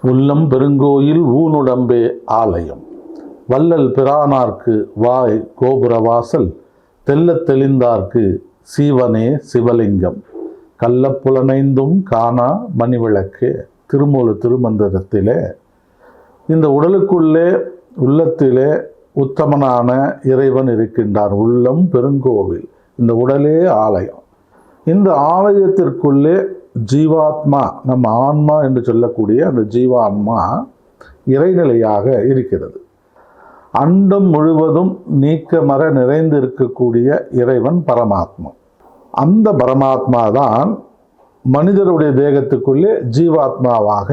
உள்ளம் பெருங்கோயில் ஊனுடம்பே ஆலயம். வள்ளல் பிரானார்க்கு வாய் கோபுரவாசல், தெள்ளத் தெளிந்தார்க்கு சீவனே சிவலிங்கம். கள்ளப்புலனைந்தும் காணா மணிவிளக்கே. திருமூல திருமந்திரத்திலே இந்த உடலுக்குள்ளே உள்ளத்திலே உத்தமனான இறைவன் இருக்கின்றார். உள்ளம் பெருங்கோவில், இந்த உடலே ஆலயம். இந்த ஆலயத்திற்குள்ளே ஜீவாத்மா, நம்ம ஆன்மா என்று சொல்லக்கூடிய அந்த ஜீவான்மா இறைநிலையாக இருக்கிறது. அண்டம் முழுவதும் நீக்கமர நிறைந்து இருக்கக்கூடிய இறைவன் பரமாத்மா. அந்த பரமாத்மா தான் மனிதருடைய தேகத்துக்குள்ளே ஜீவாத்மாவாக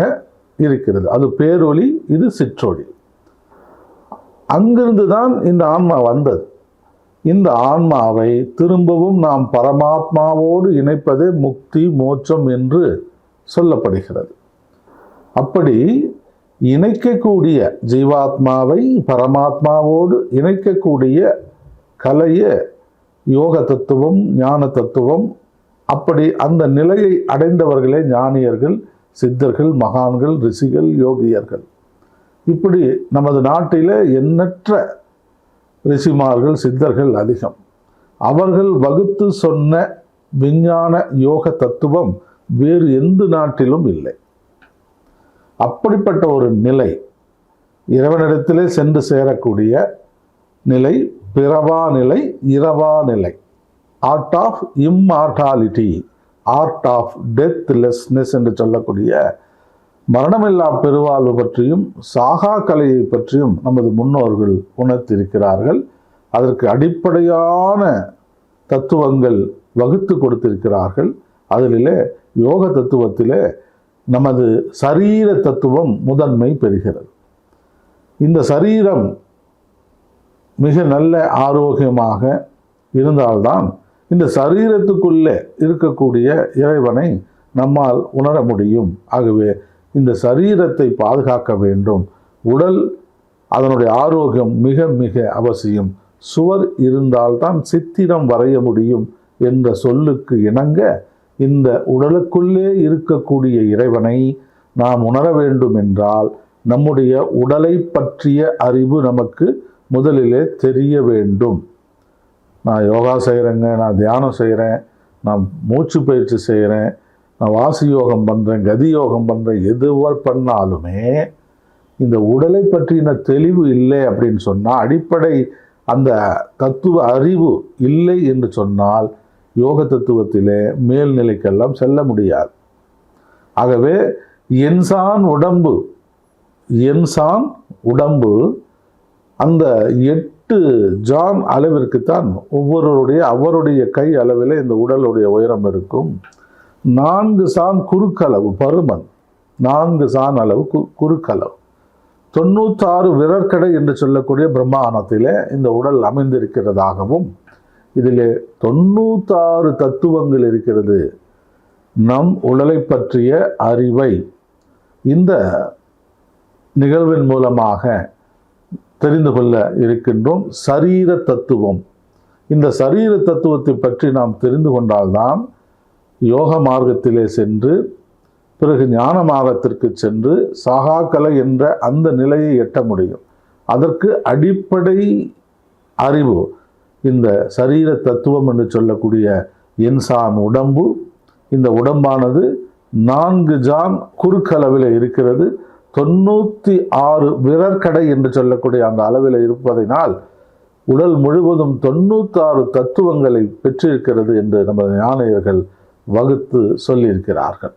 இருக்கிறது. அது பேரொளி, இது சிற்றொளி. அங்கிருந்து தான் இந்த ஆன்மா வந்தது. இந்த ஆன்மாவை திரும்பவும் நாம் பரமாத்மாவோடு இணைப்பதே முக்தி மோட்சம் என்று சொல்லப்படுகிறது. அப்படி இணைக்கக்கூடிய ஜீவாத்மாவை பரமாத்மாவோடு இணைக்கக்கூடிய கலைய யோக தத்துவம், ஞான தத்துவம். அப்படி அந்த நிலையை அடைந்தவர்களே ஞானியர்கள், சித்தர்கள், மகான்கள், ரிஷிகள், யோகியர்கள். இப்படி நமது நாட்டிலே எண்ணற்ற ரிஷிமார்கள், சித்தர்கள் அதிகம். அவர்கள் வகுத்து சொன்ன விஞ்ஞான யோக தத்துவம் வேறு எந்த நாட்டிலும் இல்லை. அப்படிப்பட்ட ஒரு நிலை, இறைவனிடத்திலே சென்று சேரக்கூடிய நிலை, பிறவா நிலை, இரவா நிலை. Art of immortality, art of deathlessness என்று சொல்லக்கூடிய மரணமில்லா பெருவாழ்வு பற்றியும் சாகா கலையை பற்றியும் நமது முன்னோர்கள் உணர்த்திருக்கிறார்கள். அதற்கு அடிப்படையான தத்துவங்கள் வகுத்து கொடுத்திருக்கிறார்கள். அதிலே யோக தத்துவத்திலே நமது சரீர தத்துவம் முதன்மை பெறுகிறது. இந்த சரீரம் மிக நல்ல ஆரோக்கியமாக இருந்தால்தான் இந்த சரீரத்துக்குள்ளே இருக்கக்கூடிய இறைவனை நம்மால் உணர முடியும். ஆகவே இந்த சரீரத்தை பாதுகாக்க வேண்டும். உடல், அதனுடைய ஆரோக்கியம் மிக மிக அவசியம். சுவர் இருந்தால்தான் சித்திரம் வரைய முடியும் என்ற சொல்லுக்கு இணங்க இந்த உடலுக்குள்ளே இருக்கக்கூடிய இறைவனை நாம் உணர வேண்டும் என்றால் நம்முடைய உடலை பற்றிய அறிவு நமக்கு முதலிலே தெரிய வேண்டும். நான் யோகா செய்கிறேங்க, நான் தியானம் செய்கிறேன், நான் மூச்சு பயிற்சி செய்கிறேன், நான் வாசி யோகம் பண்ணுறேன், கதி யோகம் பண்ணுறேன், எதுவாக பண்ணாலுமே இந்த உடலை பற்றின தெளிவு இல்லை அப்படின்னு சொன்னால், அடிப்படை அந்த தத்துவ அறிவு இல்லை என்று சொன்னால் யோக தத்துவத்திலே மேல்நிலைக்கெல்லாம் செல்ல முடியாது. ஆகவே என்சான் உடம்பு அந்த 8 ஜான் அளவிற்குத்தான் அவருடைய கை அளவில் இந்த உடலுடைய உயரம் இருக்கும். 4 சான் குறுக்களவு பருமன், 4 சான் அளவு குறுக்களவு, 96 விரற்கடை என்று சொல்லக்கூடிய பிரம்மாண்டத்திலே இந்த உடல் அமைந்திருக்கிறதாகவும், இதிலே 96 தத்துவங்கள் இருக்கிறது. நம் உடலை பற்றிய அறிவை இந்த நிகழ்வின் மூலமாக தெரிந்து கொள்ள இருக்கின்றோம். சரீர தத்துவம், இந்த சரீர தத்துவத்தை பற்றி நாம் தெரிந்து கொண்டால்தான் யோக மார்க்கத்திலே சென்று பிறகு ஞான மார்க்கத்திற்கு சென்று சாகாக்கலை என்ற அந்த நிலையை எட்ட முடியும். அதற்கு அடிப்படை அறிவு இந்த சரீர தத்துவம் என்று சொல்லக்கூடிய என்சான் உடம்பு. இந்த உடம்பானது 4 ஜான் குறுக்களவில் இருக்கிறது. 96 விரற்கடை என்று சொல்லக்கூடிய அந்த அளவில் இருப்பதனால் உடல் முழுவதும் 96 தத்துவங்களை பெற்றிருக்கிறது என்று நமது ஞானியர்கள் வகுத்து சொல்லியிருக்கிறார்கள்.